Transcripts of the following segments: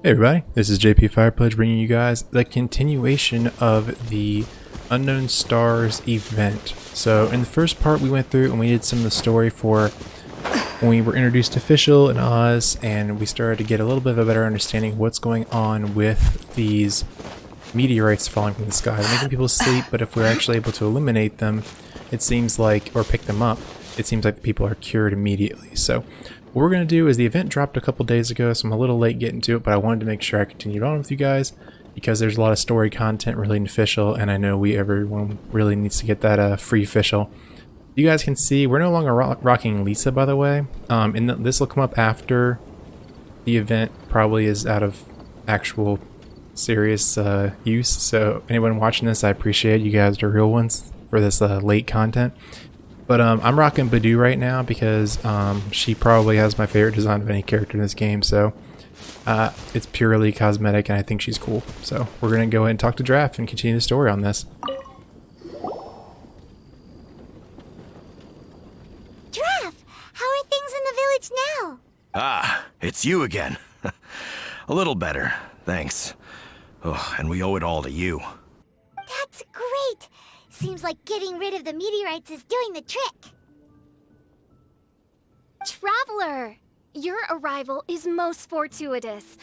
Hey everybody, this is JP Firepledge bringing you guys the continuation of the Unknown Stars event. So in the first part we went through and we did some of the story for when we were introduced to Fischl and Oz, and we started to get a little bit of a better understanding of what's going on with these meteorites falling from the sky. They're making people sleep, but if we're actually able to eliminate them, it seems like, or pick them up, it seems like the people are cured immediately. So what we're going to do is the event dropped a couple days ago, so I'm a little late getting to it, but I wanted to make sure I continued on with you guys because there's a lot of story content relating to Fischl, and I know everyone really needs to get that free Fischl. You guys can see we're no longer rocking Lisa, by the way, and this will come up after the event probably is out of actual serious use. So anyone watching this, I appreciate you guys are real ones for this late content. But I'm rocking Badu right now because she probably has my favorite design of any character in this game. So it's purely cosmetic and I think she's cool. So we're going to go ahead and talk to Draft and continue the story on this. Draft, how are things in the village now? Ah, it's you again. A little better, thanks. Oh, and we owe it all to you. That's great. Seems like getting rid of the meteorites is doing the trick. Traveler! Your arrival is most fortuitous.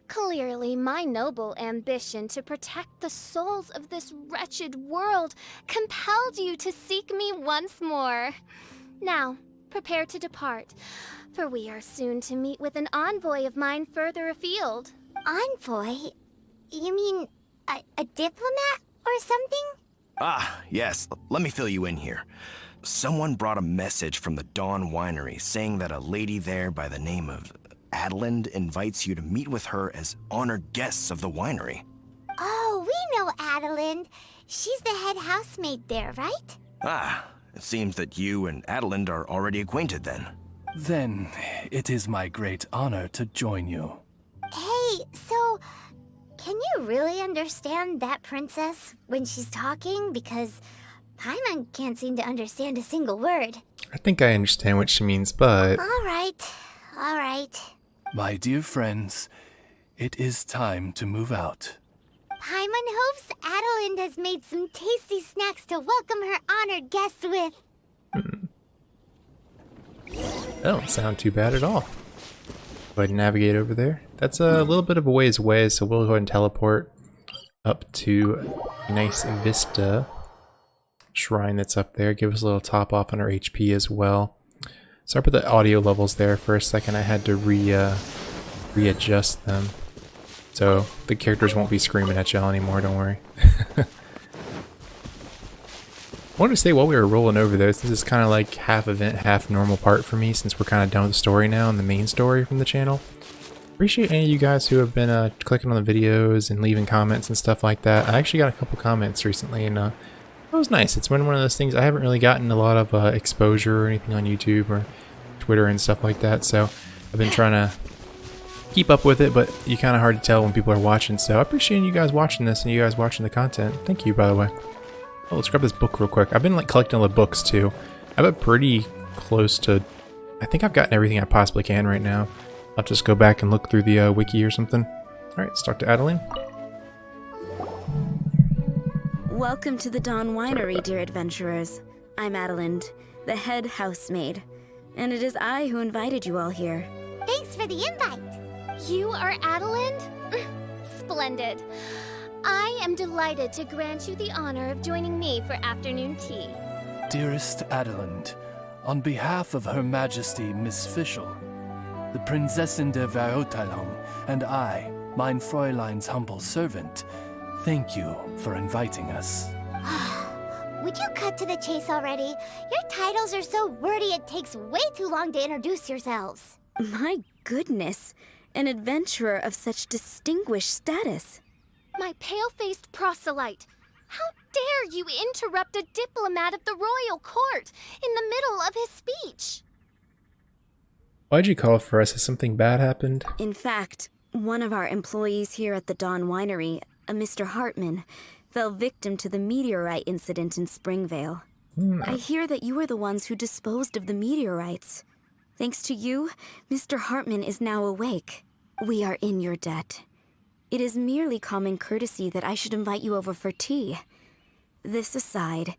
Clearly, my noble ambition to protect the souls of this wretched world compelled you to seek me once more. Now, prepare to depart, for we are soon to meet with an envoy of mine further afield. Envoy? You mean a diplomat or something? Ah, yes, let me fill you in here. Someone brought a message from the Dawn Winery saying that a lady there by the name of Adeline invites you to meet with her as honored guests of the winery. Oh, we know Adeline. She's the head housemaid there, right? Ah, it seems that you and Adeline are already acquainted then. Then it is my great honor to join you. Hey, so can you really understand that princess when she's talking? Because Paimon can't seem to understand a single word. I think I understand what she means, but... All right. My dear friends, it is time to move out. Paimon hopes Adeline has made some tasty snacks to welcome her honored guests with. That don't sound too bad at all. Go ahead and navigate over there. That's a little bit of a ways away, so we'll go ahead and teleport up to a nice vista shrine that's up there. Give us a little top off on our HP as well. Sorry for the audio levels there for a second. I had to readjust them. So the characters won't be screaming at y'all anymore, don't worry. I wanted to say while we were rolling over there, this is kind of like half event, half normal part for me since we're kind of done with the story now and the main story from the channel. Appreciate any of you guys who have been clicking on the videos and leaving comments and stuff like that. I actually got a couple comments recently and it was nice. It's been one of those things. I haven't really gotten a lot of exposure or anything on YouTube or Twitter and stuff like that, so I've been trying to keep up with it, but you kind of hard to tell when people are watching, so I appreciate you guys watching this and you guys watching the content. Thank you, by the way. Oh, let's grab this book real quick. I've been like collecting all the books too. I have it pretty close to... I think I've gotten everything I possibly can right now. I'll just go back and look through the wiki or something. Alright, let's talk to Adeline. Welcome to the Dawn Winery, dear adventurers. I'm Adeline, the head housemaid, and it is I who invited you all here. Thanks for the invite. You are Adeline? Splendid. I am delighted to grant you the honor of joining me for afternoon tea. Dearest Adeline, on behalf of Her Majesty Miss Fischl, the Prinzessin der Verurteilung, and I, mein Fräulein's humble servant, thank you for inviting us. Would you cut to the chase already? Your titles are so wordy it takes way too long to introduce yourselves. My goodness, an adventurer of such distinguished status. My pale-faced proselyte. How dare you interrupt a diplomat of the royal court in the middle of his speech? Why'd you call for us? Has something bad happened? In fact, one of our employees here at the Dawn Winery, a Mr. Hartman, fell victim to the meteorite incident in Springvale. I hear that you were the ones who disposed of the meteorites. Thanks to you, Mr. Hartman is now awake. We are in your debt. It is merely common courtesy that I should invite you over for tea. This aside,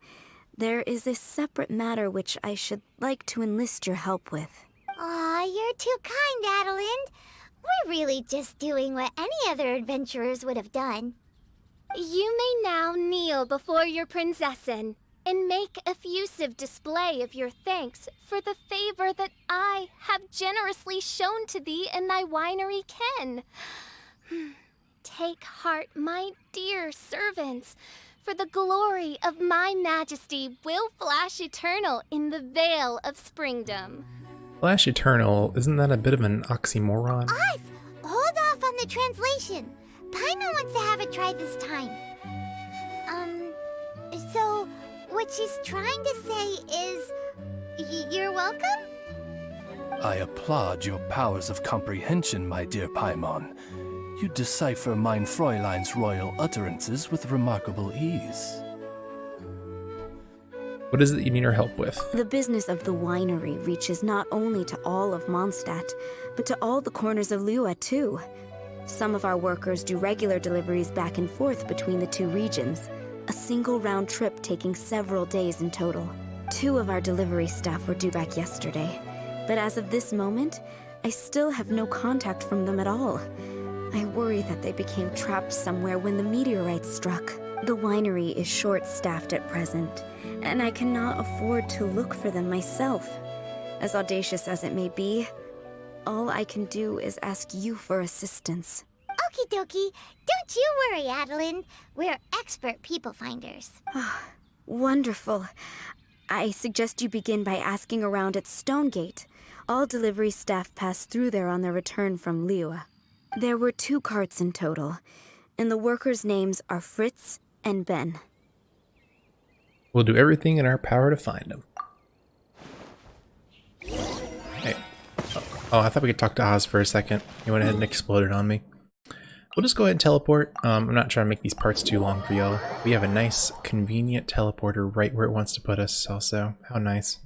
there is a separate matter which I should like to enlist your help with. Aw, you're too kind, Adelind. We're really just doing what any other adventurers would have done. You may now kneel before your princessin and make effusive display of your thanks for the favor that I have generously shown to thee and thy winery ken. Take heart, my dear servants, for the glory of my majesty will flash eternal in the vale of springdom. Flash Eternal, isn't that a bit of an oxymoron? Us! Hold off on the translation. Paimon wants to have a try this time. So what she's trying to say is, you're welcome? I applaud your powers of comprehension, my dear Paimon. You decipher mein Fräulein's royal utterances with remarkable ease. What is it you need our help with? The business of the winery reaches not only to all of Mondstadt, but to all the corners of Liyue too. Some of our workers do regular deliveries back and forth between the two regions, a single round trip taking several days in total. 2 of our delivery staff were due back yesterday, but as of this moment, I still have no contact from them at all. I worry that they became trapped somewhere when the meteorites struck. The winery is short-staffed at present, and I cannot afford to look for them myself. As audacious as it may be, all I can do is ask you for assistance. Okie dokie. Don't you worry, Adelind. We're expert people finders. Wonderful. I suggest you begin by asking around at Stonegate. All delivery staff pass through there on their return from Liyue. There were 2 carts in total, and the workers' names are Fritz and Ben. We'll do everything in our power to find them. Hey. Oh, I thought we could talk to Oz for a second. He went ahead and exploded on me. We'll just go ahead and teleport. I'm not trying to make these parts too long for y'all. We have a nice, convenient teleporter right where it wants to put us also. How nice.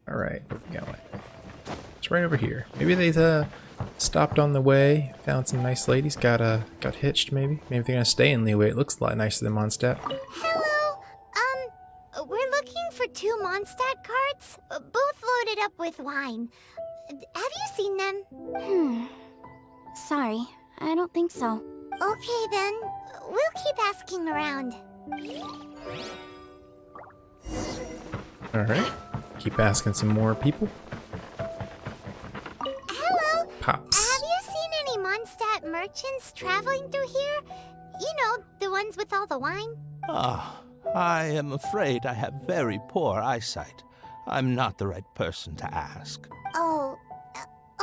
Alright, where we going? It's right over here. Maybe they stopped on the way, found some nice ladies, got hitched maybe. Maybe they're gonna stay in Liyue. It looks a lot nicer than Mondstadt. Hello. We're looking for 2 Mondstadt carts, both loaded up with wine. Have you seen them? Sorry, I don't think so. Okay then. We'll keep asking around. Alright. Keep asking some more people. Hello. Pops. Have you seen any Mondstadt merchants traveling through here? You know, the ones with all the wine? I am afraid I have very poor eyesight. I'm not the right person to ask. Oh,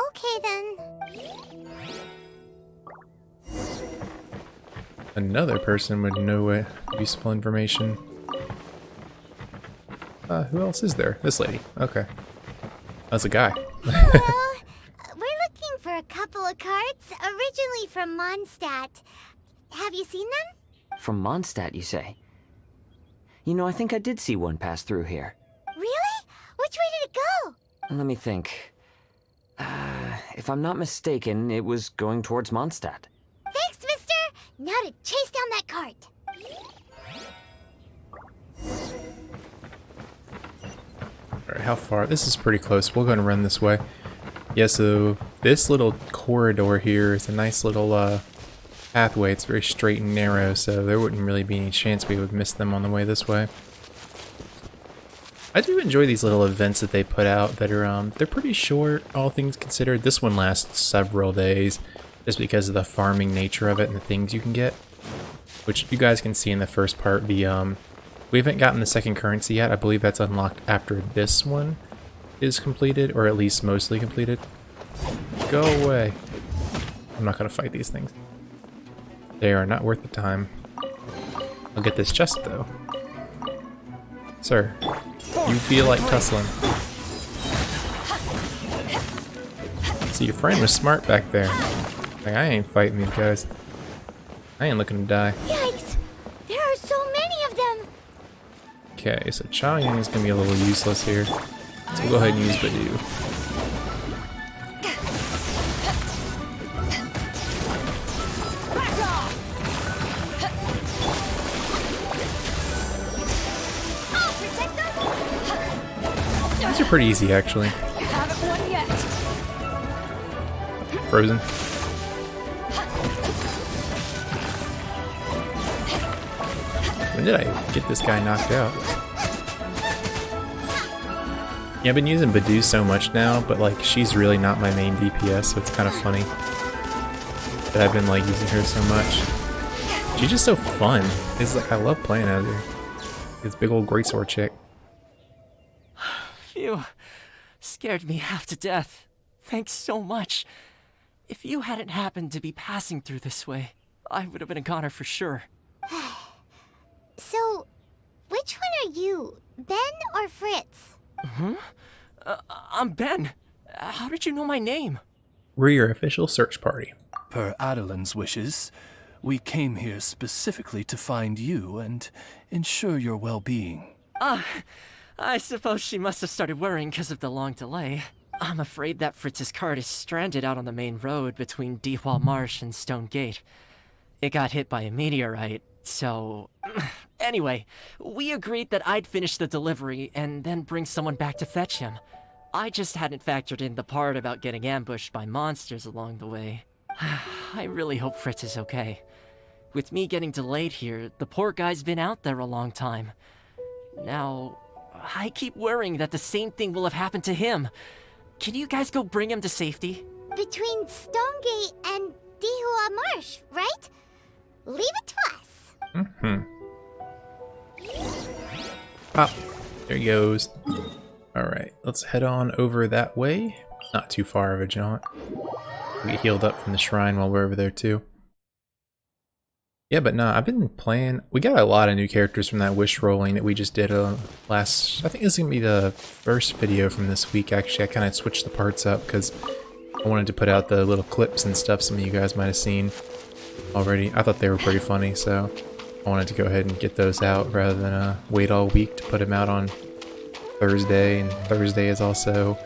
okay then. Another person would know useful information. Who else is there? This lady. Okay. That's a guy. Hello. We're looking for a couple of carts, originally from Mondstadt. Have you seen them? From Mondstadt, you say? You know, I think I did see one pass through here. Really? Which way did it go? Let me think. If I'm not mistaken, it was going towards Mondstadt. Thanks, mister! Now to chase down that cart. Alright, how far? This is pretty close. We'll go and run this way. Yeah, so this little corridor here is a nice little pathway. It's very straight and narrow, so there wouldn't really be any chance we would miss them on the way this way. I do enjoy these little events that they put out that are they're pretty short, all things considered. This one lasts several days just because of the farming nature of it and the things you can get, which you guys can see in the first part. The we haven't gotten the second currency yet. I believe that's unlocked after this one is completed, or at least mostly completed. Go away. I'm not gonna fight these things. They are not worth the time. I'll get this chest though. Sir, you feel like tussling. See, your friend was smart back there. Like, I ain't fighting these guys. I ain't looking to die. Yikes! There are so many of them! Okay, so Chaoyang is gonna be a little useless here. So we'll go ahead and use Badoo. pretty easy, actually. Haven't won yet. Frozen. When did I get this guy knocked out? Yeah, I've been using Badu so much now, but like she's really not my main DPS, so it's kind of funny that I've been like using her so much. She's just so fun. It's like I love playing as her. This big old greatsword chick. Phew. Scared me half to death. Thanks so much. If you hadn't happened to be passing through this way, I would have been a goner for sure. So, which one are you, Ben or Fritz? I'm Ben. How did you know my name? We're your official search party. Per Adelin's wishes, we came here specifically to find you and ensure your well-being. I suppose she must have started worrying because of the long delay. I'm afraid that Fritz's cart is stranded out on the main road between Dihua Marsh and Stone Gate. It got hit by a meteorite, so... Anyway, we agreed that I'd finish the delivery and then bring someone back to fetch him. I just hadn't factored in the part about getting ambushed by monsters along the way. I really hope Fritz is okay. With me getting delayed here, the poor guy's been out there a long time. Now, I keep worrying that the same thing will have happened to him. Can you guys go bring him to safety? Between Stonegate and Dihua Marsh, right? Leave it to us. Mm-hmm. Ah, there he goes. Alright, let's head on over that way. Not too far of a jaunt. We get healed up from the shrine while we're over there too. Yeah, but nah, I've been playing... We got a lot of new characters from that wish rolling that we just did last... I think this is going to be the first video from this week, actually. I kind of switched the parts up because I wanted to put out the little clips and stuff some of you guys might have seen already. I thought they were pretty funny, so I wanted to go ahead and get those out rather than wait all week to put them out on Thursday. And Thursday is also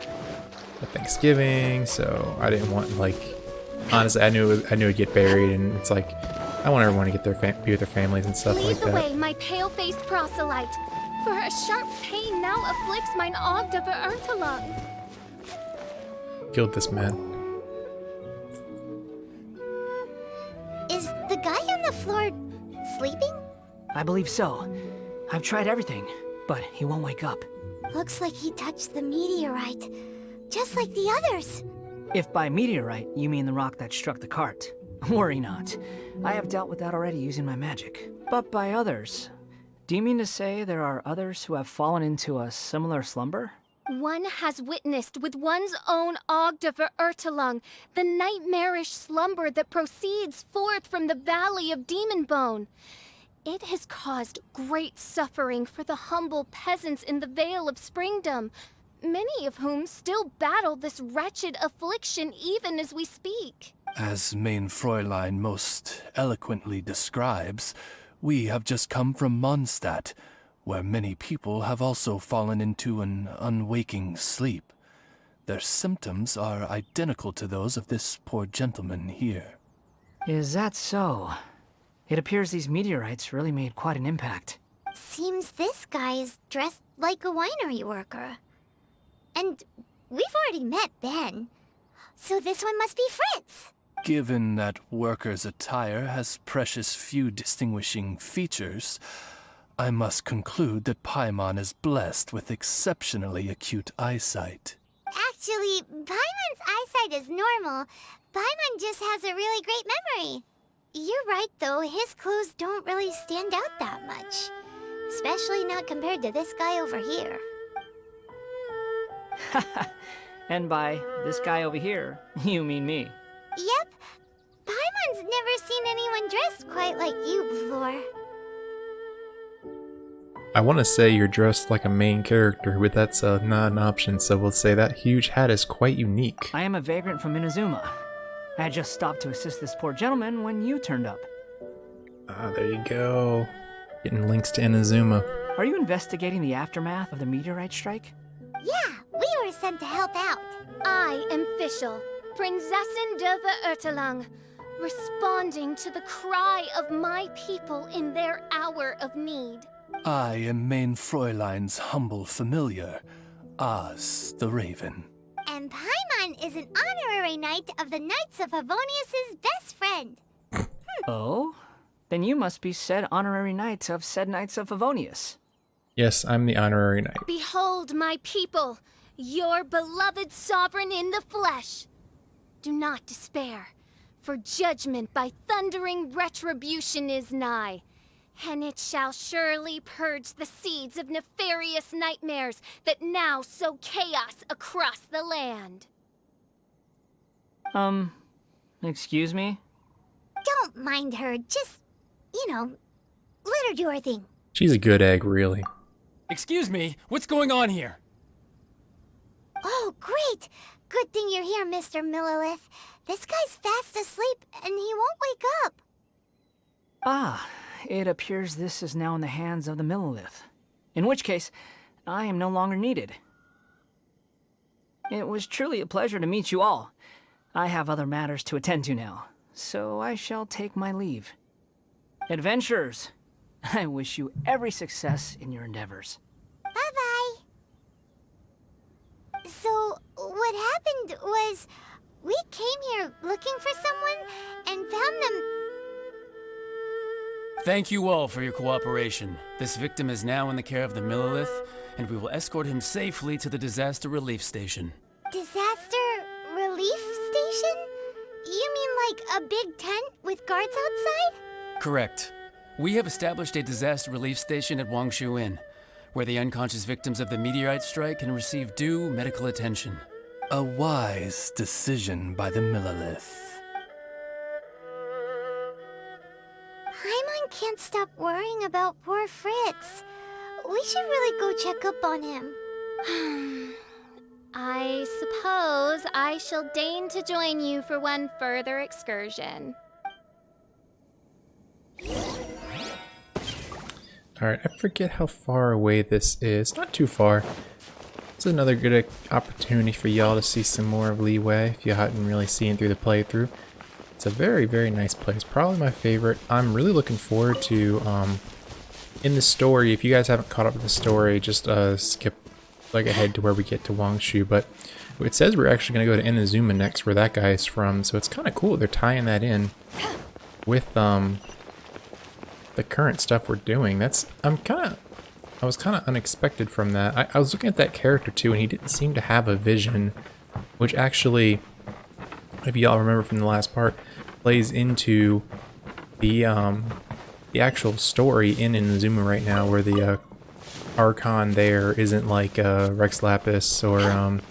a Thanksgiving, so I didn't want, like... Honestly, I knew it'd get buried, and it's like... I want everyone to get their be with their families and stuff like that. Lead the way, my pale-faced proselyte, for a sharp pain now afflicts mine Ogda Verurtelung. Killed this man. Is the guy on the floor sleeping? I believe so. I've tried everything, but he won't wake up. Looks like he touched the meteorite, just like the others. If by meteorite you mean the rock that struck the cart, worry not. I have dealt with that already using my magic. But by others, do you mean to say there are others who have fallen into a similar slumber? One has witnessed with one's own Ogda Verurtelung the nightmarish slumber that proceeds forth from the Valley of Demon Bone. It has caused great suffering for the humble peasants in the Vale of Springdom, many of whom still battle this wretched affliction even as we speak. As Main Fräulein most eloquently describes, we have just come from Mondstadt, where many people have also fallen into an unwaking sleep. Their symptoms are identical to those of this poor gentleman here. Is that so? It appears these meteorites really made quite an impact. Seems this guy is dressed like a winery worker. And we've already met Ben, so this one must be Fritz. Given that worker's attire has precious few distinguishing features, I must conclude that Paimon is blessed with exceptionally acute eyesight. Actually, Paimon's eyesight is normal. Paimon just has a really great memory. You're right, though. His clothes don't really stand out that much. Especially not compared to this guy over here. And by this guy over here, you mean me. Yep. Paimon's never seen anyone dressed quite like you before. I want to say you're dressed like a main character, but that's not an option, so we'll say that huge hat is quite unique. I am a vagrant from Inazuma. I had just stopped to assist this poor gentleman when you turned up. Ah, there you go. Getting links to Inazuma. Are you investigating the aftermath of the meteorite strike? Yeah, we were sent to help out. I am Fischl, Prinzessin de Verurtelung, responding to the cry of my people in their hour of need. I am Main Fräulein's humble familiar, Oz the Raven. And Paimon is an honorary knight of the Knights of Favonius' best friend. Oh? Then you must be said honorary knight of said Knights of Favonius. Yes, I'm the honorary knight. Behold, my people, your beloved sovereign in the flesh. Do not despair, for judgment by thundering retribution is nigh, and it shall surely purge the seeds of nefarious nightmares that now sow chaos across the land. Excuse me? Don't mind her, just, let her do her thing. She's a good egg, really. Excuse me, what's going on here? Oh, great! Good thing you're here, Mr. Millilith. This guy's fast asleep, and he won't wake up. Ah, it appears this is now in the hands of the Millilith. In which case, I am no longer needed. It was truly a pleasure to meet you all. I have other matters to attend to now, so I shall take my leave. Adventurers, I wish you every success in your endeavors. Bye-bye. So, what happened was, we came here looking for someone and found them. Thank you all for your cooperation. This victim is now in the care of the Millilith, and we will escort him safely to the disaster relief station. Disaster relief station? You mean like a big tent with guards outside? Correct. We have established a disaster relief station at Wangshu Inn, where the unconscious victims of the meteorite strike can receive due medical attention. A wise decision by the Millilith. Paimon can't stop worrying about poor Fritz. We should really go check up on him. I suppose I shall deign to join you for one further excursion. Alright, I forget how far away this is. Not too far. It's another good opportunity for y'all to see some more of Liyue if you hadn't really seen through the playthrough. It's a very, very nice place. Probably my favorite. I'm really looking forward to, in the story, if you guys haven't caught up with the story, just skip like ahead to where we get to Wangshu. But it says we're actually going to go to Inazuma next, where that guy is from. So it's kind of cool. They're tying that in with, the current stuff we're doing. I was kind of unexpected from that. I was looking at that character too, and he didn't seem to have a vision, which actually, if y'all remember from the last part, plays into the actual story in Inazuma right now, where the Archon there isn't like Rex Lapis or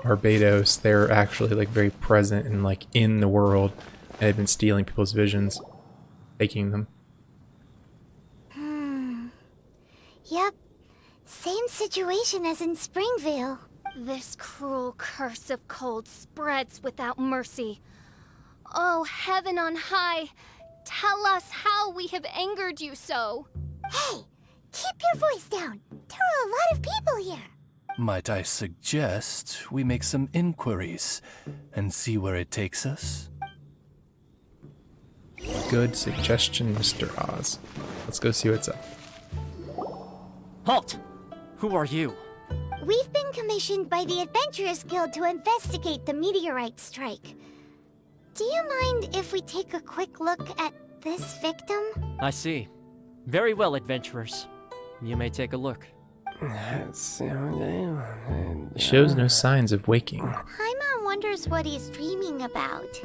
Barbados. They're actually like very present and like in the world, and they've been stealing people's visions, taking them. Yep. Same situation as in Springvale. This cruel curse of cold spreads without mercy. Oh, heaven on high, tell us how we have angered you so. Hey, keep your voice down. There are a lot of people here. Might I suggest we make some inquiries and see where it takes us? Good suggestion, Mr. Oz. Let's go see what's up. Halt! Who are you? We've been commissioned by the Adventurers Guild to investigate the meteorite strike. Do you mind if we take a quick look at this victim? I see. Very well, adventurers. You may take a look. He shows no signs of waking. Paimon wonders what he's dreaming about.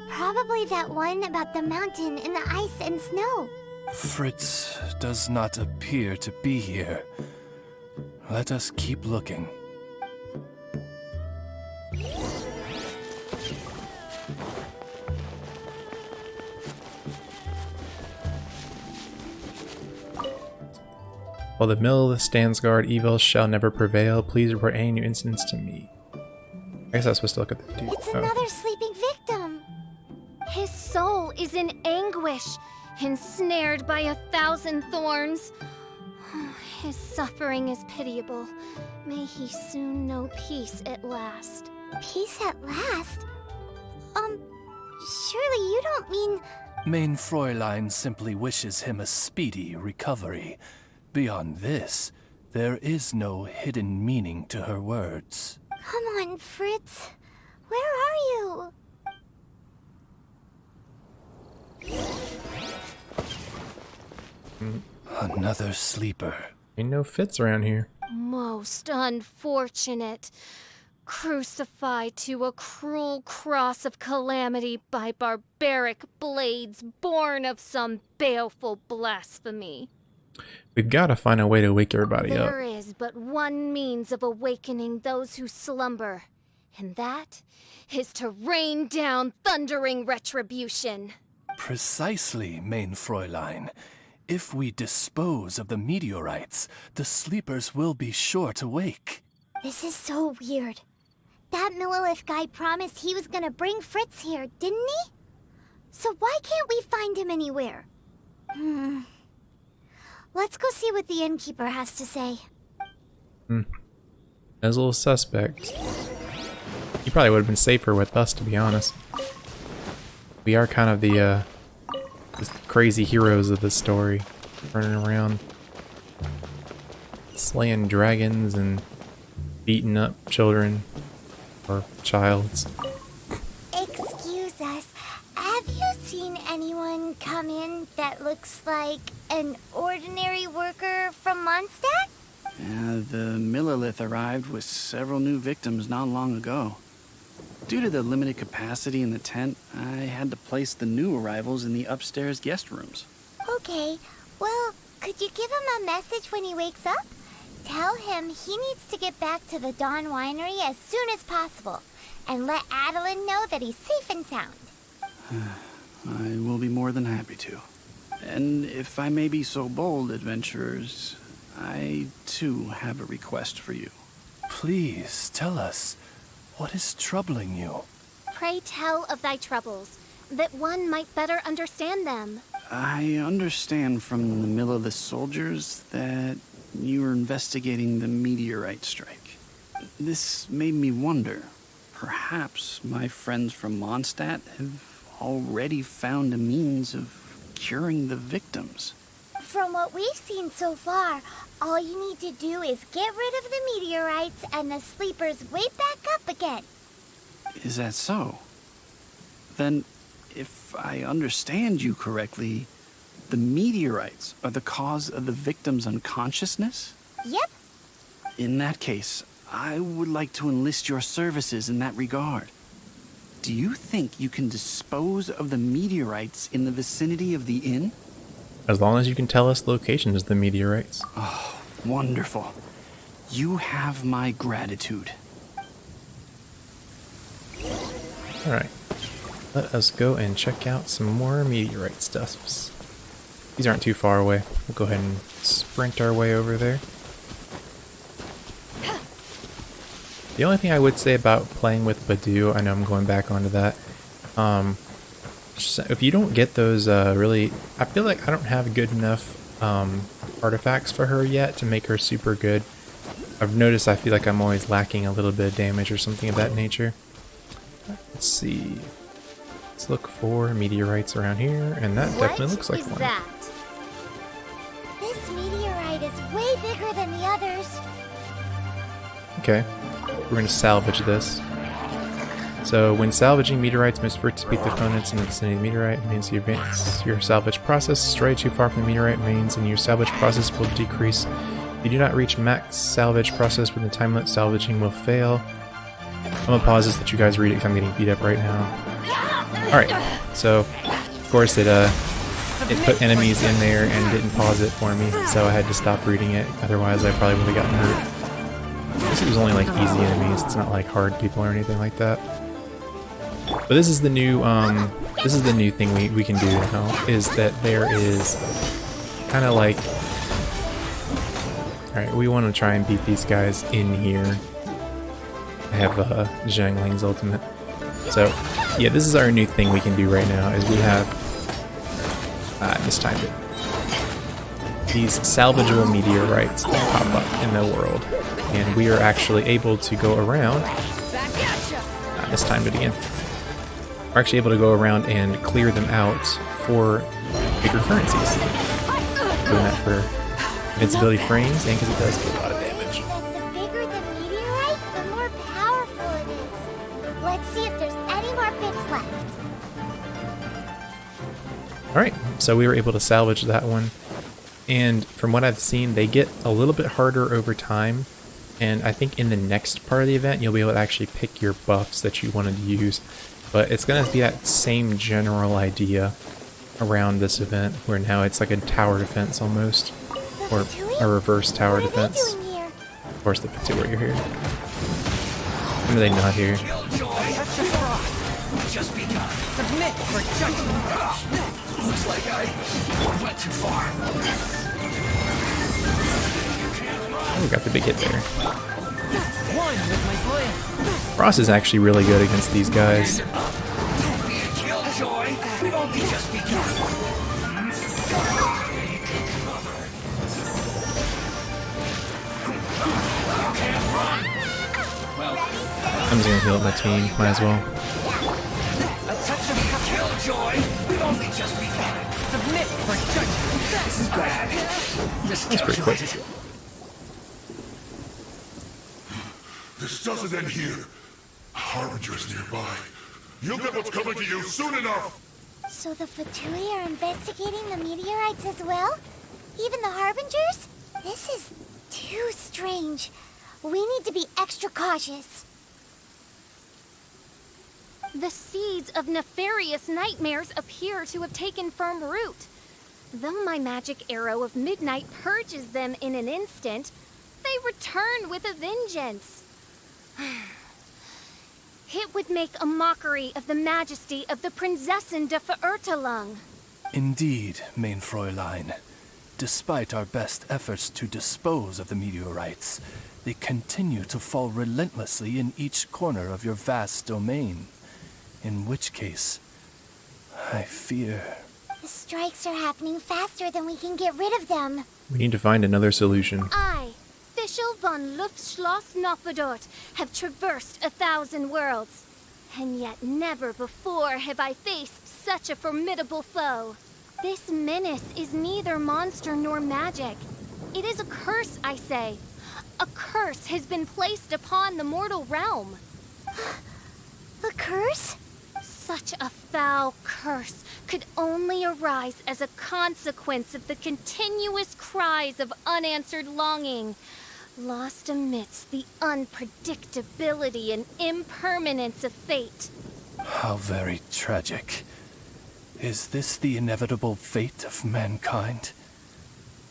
Probably that one about the mountain and the ice and snow. Fritz does not appear to be here. Let us keep looking. While the Millilith stands guard, evil shall never prevail. Please report any new incidents to me. I guess I was supposed to look at the dude. It's another sleeping victim. His soul is in anguish, ensnared by 1,000 thorns. His suffering is pitiable. May he soon know peace at last. Peace at last? Surely you don't mean... Mein Fräulein simply wishes him a speedy recovery. Beyond this, there is no hidden meaning to her words. Come on, Fritz. Where are you? Another sleeper. Ain't no Fitz around here. Most unfortunate. Crucified to a cruel cross of calamity by barbaric blades born of some baleful blasphemy. We've got to find a way to wake everybody up. There is but one means of awakening those who slumber, and that is to rain down thundering retribution. Precisely, main Fräulein. If we dispose of the meteorites, the sleepers will be sure to wake. This is so weird. That Millilith guy promised he was gonna bring Fritz here, didn't he? So why can't we find him anywhere? Let's go see what the innkeeper has to say. As a little suspect. He probably would have been safer with us, to be honest. We are kind of the crazy heroes of this story. Running around slaying dragons and beating up children. Or childs. Excuse us, have you seen anyone come in that looks like an ordinary worker from Mondstadt? The Millilith arrived with several new victims not long ago. Due to the limited capacity in the tent, I had to place the new arrivals in the upstairs guest rooms. Okay, well, could you give him a message when he wakes up? Tell him he needs to get back to the Dawn Winery as soon as possible, and let Adeline know that he's safe and sound. I will be more than happy to. And if I may be so bold, adventurers, I too have a request for you. Please tell us, what is troubling you? Pray tell of thy troubles, that one might better understand them. I understand from the Millilith soldiers that you were investigating the meteorite strike. This made me wonder, perhaps my friends from Mondstadt have already found a means of curing the victims. From what we've seen so far, all you need to do is get rid of the meteorites and the sleepers wake back up again. Is that so? Then, if I understand you correctly, the meteorites are the cause of the victim's unconsciousness? Yep. In that case, I would like to enlist your services in that regard. Do you think you can dispose of the meteorites in the vicinity of the inn? As long as you can tell us the locations of the meteorites. Oh, wonderful. You have my gratitude. Alright. Let us go and check out some more meteorite stuffs. These aren't too far away. We'll go ahead and sprint our way over there. The only thing I would say about playing with Badu, I know I'm going back onto that. If you don't get those really... I feel like I don't have good enough artifacts for her yet to make her super good. I've noticed I feel like I'm always lacking a little bit of damage or something of that nature. Let's see. Let's look for meteorites around here, and that definitely looks like one. What is that? This meteorite is way bigger than the others. Okay, we're going to salvage this. So when salvaging meteorites, miss for it to beat the opponents in the vicinity of the meteorite. It means you advance your salvage process. Stray too far from the meteorite means and your salvage process will decrease. If you do not reach max salvage process within the time limit, salvaging will fail. I'm gonna pause this, let you guys read it because I'm getting beat up right now. Alright, so of course it put enemies in there and didn't pause it for me, so I had to stop reading it, otherwise I probably would have gotten hurt. This was only like easy enemies, it's not like hard people or anything like that. But this is the new thing we can do now, is that there is kind of like... Alright, we want to try and beat these guys in here. I have Zhang Ling's ultimate. So, yeah, this is our new thing we can do right now, is we have... I mistimed it. These salvageable meteorites that pop up in the world. And we are actually able to go around... I mistimed it again. We're actually able to go around and clear them out for bigger currencies. Doing that for invincibility frames, and because it does do a lot of damage. The bigger the meteorite, the more powerful it is. Let's see if there's any more bits left. Alright, so we were able to salvage that one. And from what I've seen, they get a little bit harder over time. And I think in the next part of the event, you'll be able to actually pick your buffs that you wanted to use. But it's going to be that same general idea around this event, where now it's like a tower defense almost. Or a reverse tower defense. Of course, the Fatui are here. When are they not here? Just begun. Submit for judgment. Looks like I went too far. Oh, we got the big hit there. One with my plan. Frost is actually really good against these guys. Be a killjoy. We've only just begun. I'm just gonna heal up my team, might as well. A touch of killjoy. We've only just begun. Submit for judgment. This is bad. That's pretty quick. This doesn't end here. Harbinger's nearby. You'll get what's coming to you soon enough. So the Fatui are investigating the meteorites as well? Even the Harbingers? This is too strange. We need to be extra cautious. The seeds of nefarious nightmares appear to have taken firm root. Though my magic arrow of midnight purges them in an instant, they return with a vengeance. It would make a mockery of the majesty of the Prinzessin de Verurteilung. Indeed, mein Fräulein. Despite our best efforts to dispose of the meteorites, they continue to fall relentlessly in each corner of your vast domain. In which case, I fear... The strikes are happening faster than we can get rid of them. We need to find another solution. I, Fischl von Luftschloss Nofedort, have traversed 1,000 worlds. And yet never before have I faced such a formidable foe. This menace is neither monster nor magic. It is a curse, I say. A curse has been placed upon the mortal realm. A curse? Such a foul curse could only arise as a consequence of the continuous cries of unanswered longing, lost amidst the unpredictability and impermanence of fate. How very tragic. Is this the inevitable fate of mankind?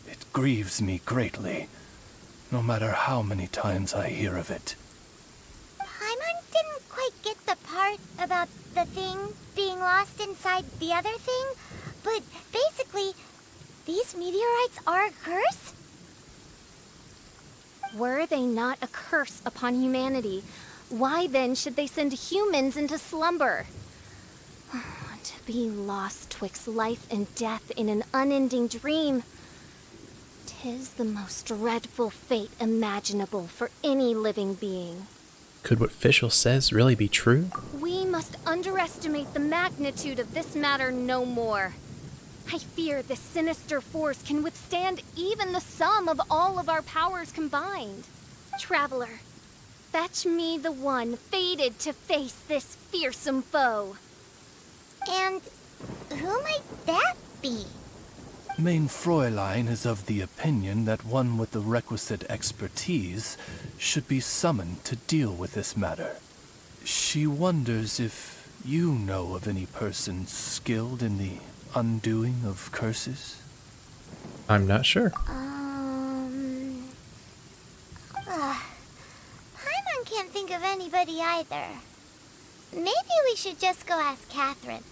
It grieves me greatly, no matter how many times I hear of it. Paimon didn't quite get the part about the thing being lost inside the other thing, but basically, these meteorites are a curse? Were they not a curse upon humanity, why then should they send humans into slumber? To be lost twixt life and death in an unending dream. 'Tis the most dreadful fate imaginable for any living being. Could what Fischl says really be true? We must underestimate the magnitude of this matter no more. I fear this sinister force can withstand even the sum of all of our powers combined. Traveler, fetch me the one fated to face this fearsome foe. And who might that be? Mein Fräulein is of the opinion that one with the requisite expertise should be summoned to deal with this matter. She wonders if you know of any person skilled in the undoing of curses. I'm not sure. Paimon can't think of anybody either. Maybe we should just go ask Catherine.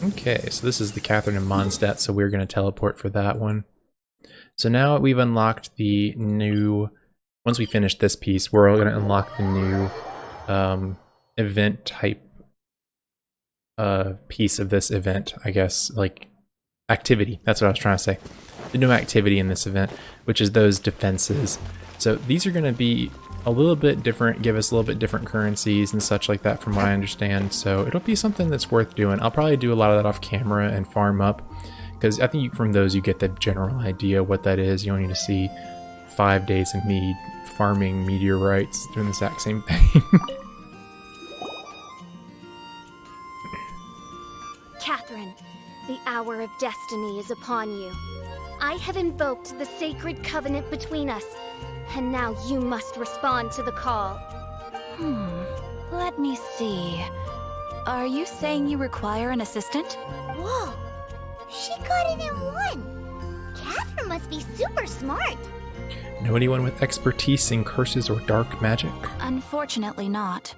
Okay, so this is the Catherine and Mondstadt, so we're going to teleport for that one. So now we've unlocked the new... Once we finish this piece, we're going to unlock the new event type piece of this event, I guess, like activity. That's what I was trying to say. The new activity in this event, which is those defenses. So these are going to be a little bit different, give us a little bit different currencies and such like that from what I understand. So it'll be something that's worth doing. I'll probably do a lot of that off camera and farm up, because I think from those you get the general idea what that is. You don't need to see 5 days of me farming meteorites doing the exact same thing. Catherine, the hour of destiny is upon you. I have invoked the sacred covenant between us, and now you must respond to the call. Let me see. Are you saying you require an assistant? Whoa! She got it in one! Catherine must be super smart! Know anyone with expertise in curses or dark magic? Unfortunately not.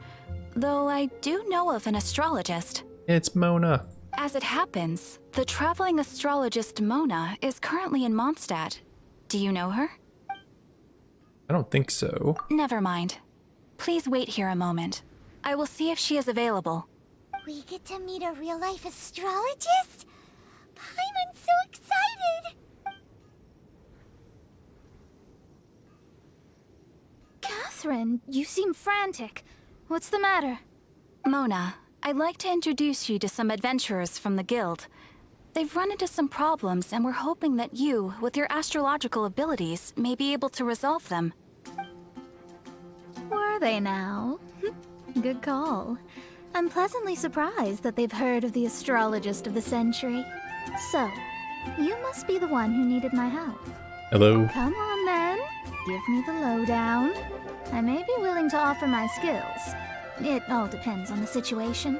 Though I do know of an astrologist. It's Mona. As it happens, the traveling astrologist Mona is currently in Mondstadt. Do you know her? I don't think so. Never mind. Please wait here a moment. I will see if she is available. We get to meet a real-life astrologist? Paimon's so excited! Catherine, you seem frantic. What's the matter? Mona, I'd like to introduce you to some adventurers from the guild. They've run into some problems and we're hoping that you, with your astrological abilities, may be able to resolve them. Were they now? Good call. I'm pleasantly surprised that they've heard of the astrologist of the century. So, you must be the one who needed my help. Hello. Come on then. Give me the lowdown. I may be willing to offer my skills. It all depends on the situation.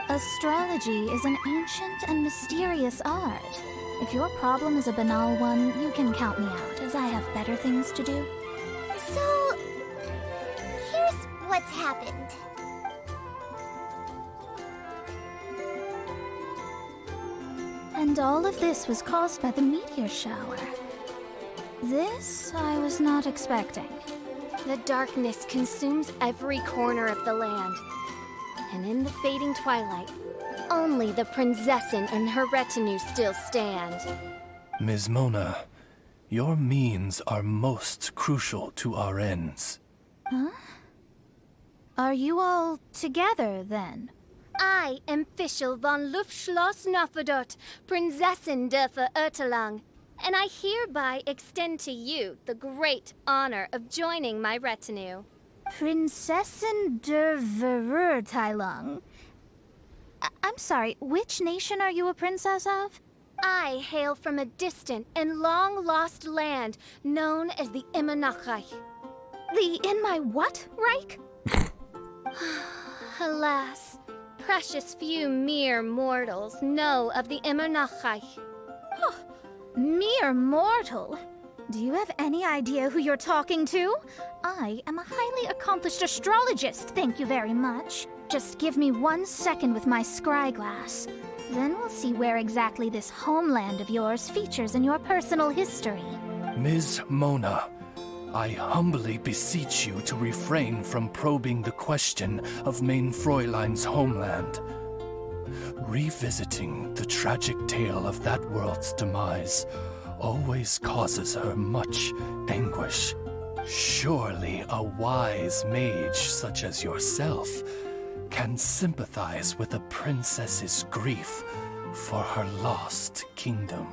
Astrology is an ancient and mysterious art. If your problem is a banal one, you can count me out, as I have better things to do. So, here's what's happened. And all of this was caused by the meteor shower. This I was not expecting. The darkness consumes every corner of the land. And in the fading twilight, only the Prinzessin and her retinue still stand. Ms. Mona, your means are most crucial to our ends. Huh? Are you all together, then? I am Fischl von Luftschloss Nofadot, Prinzessin der Verurteilung, and I hereby extend to you the great honor of joining my retinue. Prinzessin der Verurteilung? I'm sorry, which nation are you a princess of? I hail from a distant and long-lost land known as the Immernachtreich. The in my what, Reich? Alas, precious few mere mortals know of the Immernachtreich. Mere mortal? Do you have any idea who you're talking to? I am a highly accomplished astrologist, thank you very much. Just give me 1 second with my scry glass. Then we'll see where exactly this homeland of yours features in your personal history. Ms. Mona, I humbly beseech you to refrain from probing the question of Main Fräulein's homeland. Revisiting the tragic tale of that world's demise always causes her much anguish. Surely a wise mage such as yourself can sympathize with a princess's grief for her lost kingdom.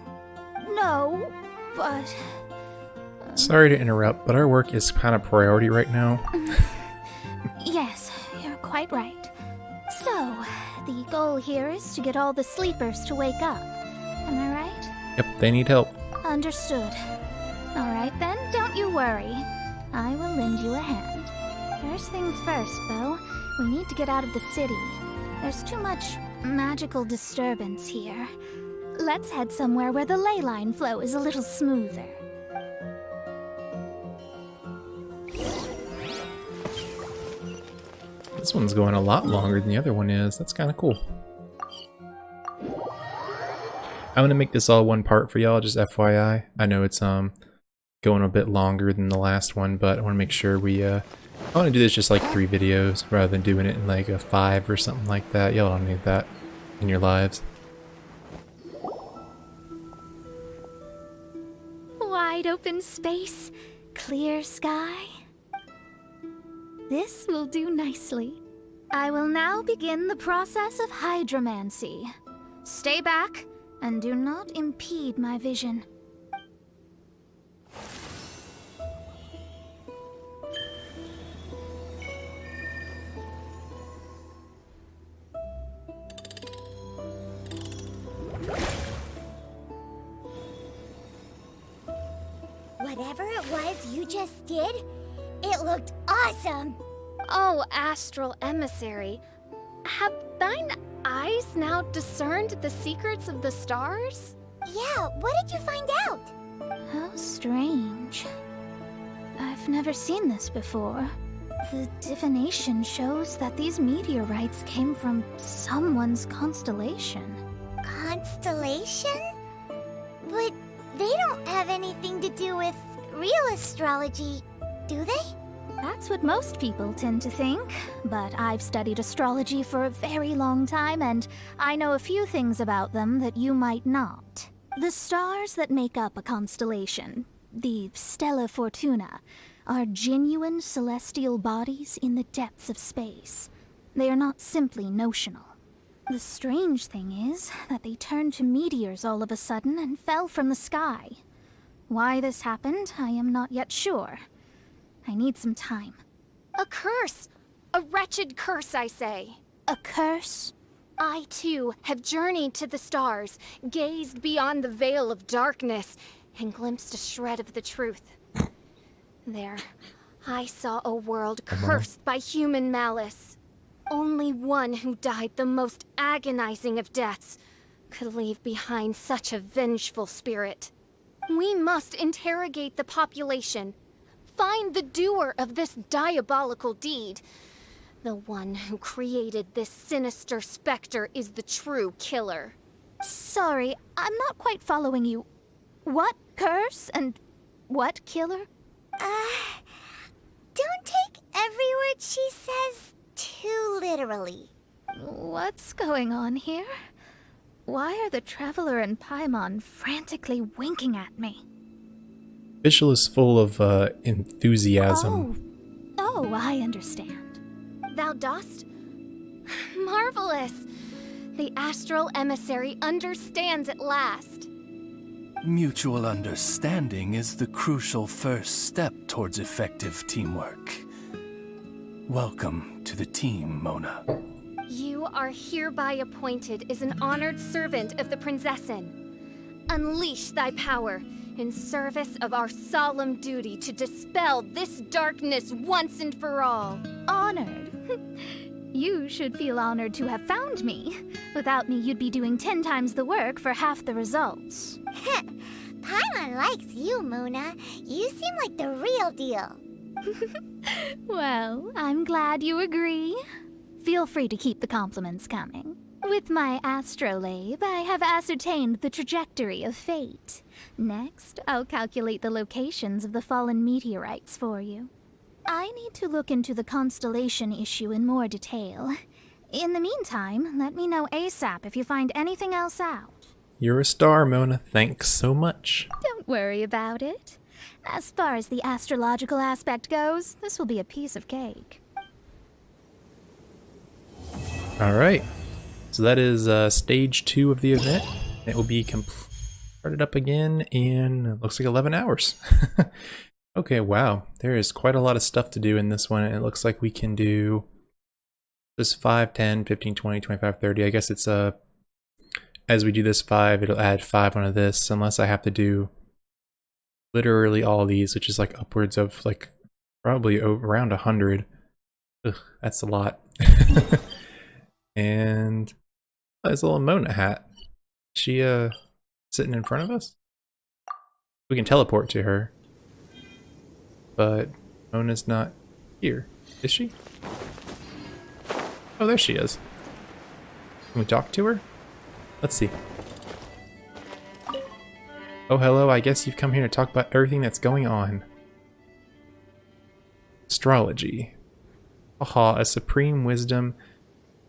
No, but... Sorry to interrupt, but our work is kind of priority right now. Yes, you're quite right. So, the goal here is to get all the sleepers to wake up. Am I right? Yep, they need help. Understood. Alright then, don't you worry. I will lend you a hand. First things first, though, we need to get out of the city. There's too much magical disturbance here. Let's head somewhere where the ley line flow is a little smoother. This one's going a lot longer than the other one is. That's kind of cool. I'm gonna make this all one part for y'all, just FYI. I know it's going a bit longer than the last one, but I want to make sure we I want to do this just like 3 videos rather than doing it in like a 5 or something like that. Y'all don't need that in your lives. Wide open space, clear sky. This will do nicely. I will now begin the process of hydromancy. Stay back and do not impede my vision. Whatever it was you just did, it looked awesome! Oh, astral emissary, have thine eyes now discerned the secrets of the stars? Yeah, what did you find out? How strange. I've never seen this before. The divination shows that these meteorites came from someone's constellation. Constellation? But they don't have anything to do with real astrology, do they? That's what most people tend to think, but I've studied astrology for a very long time, and I know a few things about them that you might not. The stars that make up a constellation, the Stella Fortuna, are genuine celestial bodies in the depths of space. They are not simply notional. The strange thing is that they turned to meteors all of a sudden and fell from the sky. Why this happened, I am not yet sure. I need some time. A curse! A wretched curse, I say. A curse? I, too, have journeyed to the stars, gazed beyond the veil of darkness, and glimpsed a shred of the truth. There, I saw a world cursed by human malice. Only one who died the most agonizing of deaths could leave behind such a vengeful spirit. We must interrogate the population, find the doer of this diabolical deed. The one who created this sinister specter is the true killer. Sorry, I'm not quite following you. What curse and what killer? Don't take every word she says too literally. What's going on here? Why are the Traveler and Paimon frantically winking at me? Fischl is full of enthusiasm. Oh, I understand. Thou dost? Marvelous! The astral emissary understands at last. Mutual understanding is the crucial first step towards effective teamwork. Welcome to the team, Mona. You are hereby appointed as an honored servant of the Prinzessin. Unleash thy power in service of our solemn duty to dispel this darkness once and for all. Honored? You should feel honored to have found me. Without me, you'd be doing 10 times the work for half the results. Paimon likes you, Mona. You seem like the real deal. Well, I'm glad you agree. Feel free to keep the compliments coming. With my astrolabe, I have ascertained the trajectory of fate. Next, I'll calculate the locations of the fallen meteorites for you. I need to look into the constellation issue in more detail. In the meantime, let me know ASAP if you find anything else out. You're a star, Mona. Thanks so much. Don't worry about it. As far as the astrological aspect goes, this will be a piece of cake. Alright. So that is stage 2 of the event. It will be started up again in, looks like 11 hours. Okay, wow. There is quite a lot of stuff to do in this one. It looks like we can do this 5, 10, 15, 20, 25, 30. I guess it's as we do this 5, it'll add 5 onto this, unless I have to do literally all these, which is like upwards of like probably around 100. Ugh, that's a lot. And there's a little Mona hat. Is she sitting in front of us? We can teleport to her. But Mona's not here, is she? Oh, there she is. Can we talk to her? Let's see. Oh, hello, I guess you've come here to talk about everything that's going on. Astrology. Aha, a supreme wisdom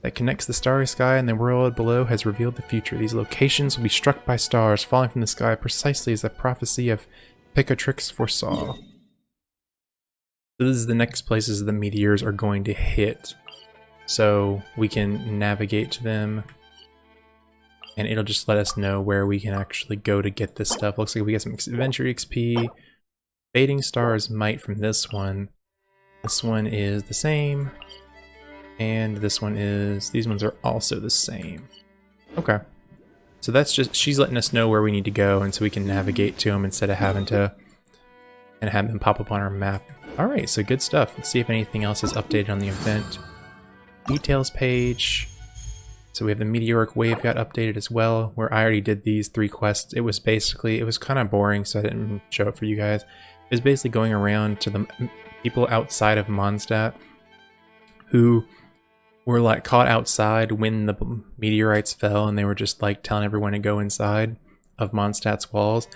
that connects the starry sky and the world below has revealed the future. These locations will be struck by stars falling from the sky precisely as the prophecy of Picatrix foresaw. So this is the next places the meteors are going to hit. So we can navigate to them, and it'll just let us know where we can actually go to get this stuff. Looks like we get some adventure XP. Fading Stars might from this one. This one is the same. And this one is, these ones are also the same. Okay. So that's just, she's letting us know where we need to go, and so we can navigate to them instead of having to and have them pop up on our map. Alright, so good stuff. Let's see if anything else is updated on the event. Details page. So we have the meteoric wave got updated as well, where I already did these 3 quests. It was basically, it was kind of boring, so I didn't show it for you guys. It was basically going around to the people outside of Mondstadt who were like caught outside when the meteorites fell, and they were just like telling everyone to go inside of Mondstadt's walls,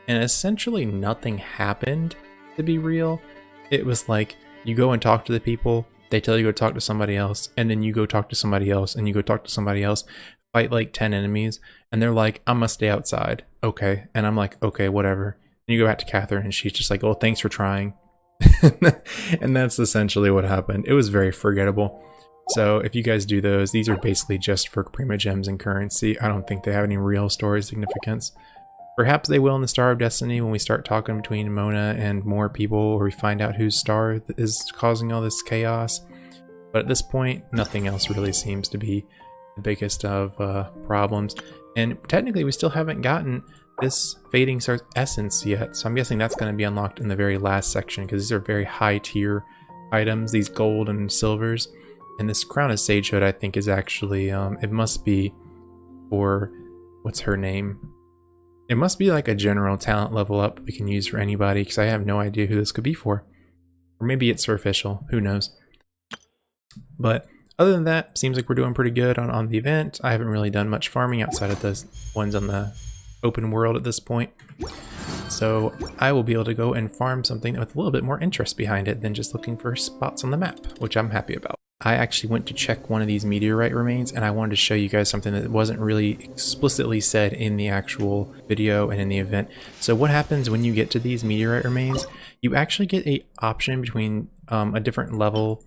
and essentially nothing happened, to be real. It was like you go and talk to the people, they tell you to go talk to somebody else, and then you go talk to somebody else, and you go talk to somebody else, fight like 10 enemies, and they're like, I'm gonna stay outside. Okay. And I'm like, okay, whatever. And you go back to Catherine, and she's just like, oh, thanks for trying. And that's essentially what happened. It was very forgettable. So if you guys do those, these are basically just for Primogems and currency. I don't think they have any real story significance. Perhaps they will in the Star of Destiny when we start talking between Mona and more people, or we find out whose star is causing all this chaos. But at this point, nothing else really seems to be the biggest of problems. And technically, we still haven't gotten this Fading Stars essence yet, so I'm guessing that's going to be unlocked in the very last section, because these are very high tier items, these gold and silvers. And this Crown of Sagehood, I think, is actually, it must be for, what's her name? It must be like a general talent level up we can use for anybody, because I have no idea who this could be for. Or maybe it's for Fischl, who knows. But other than that, seems like we're doing pretty good on the event. I haven't really done much farming outside of those ones on the open world at this point. So I will be able to go and farm something with a little bit more interest behind it than just looking for spots on the map, which I'm happy about. I actually went to check one of these meteorite remains, and I wanted to show you guys something that wasn't really explicitly said in the actual video and in the event. So what happens when you get to these meteorite remains, you actually get an option between a different level,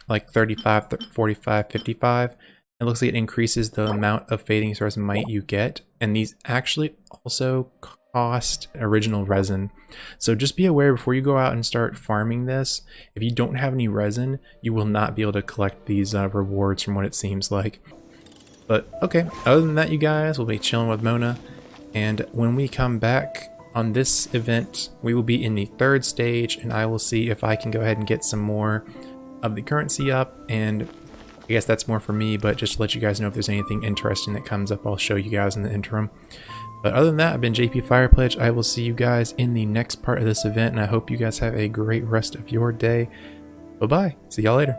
like 35, 45, 55. It looks like it increases the amount of Fading Stars might you get, and these actually also cost original resin. So just be aware before you go out and start farming this, if you don't have any resin, you will not be able to collect these rewards from what it seems like. But okay, other than that, you guys, we'll be chilling with Mona, and when we come back on this event, we will be in the 3rd stage, and I will see if I can go ahead and get some more of the currency up, and I guess that's more for me, but just to let you guys know if there's anything interesting that comes up, I'll show you guys in the interim. But other than that, I've been JP Firepledge. I will see you guys in the next part of this event, and I hope you guys have a great rest of your day. Bye-bye. See y'all later.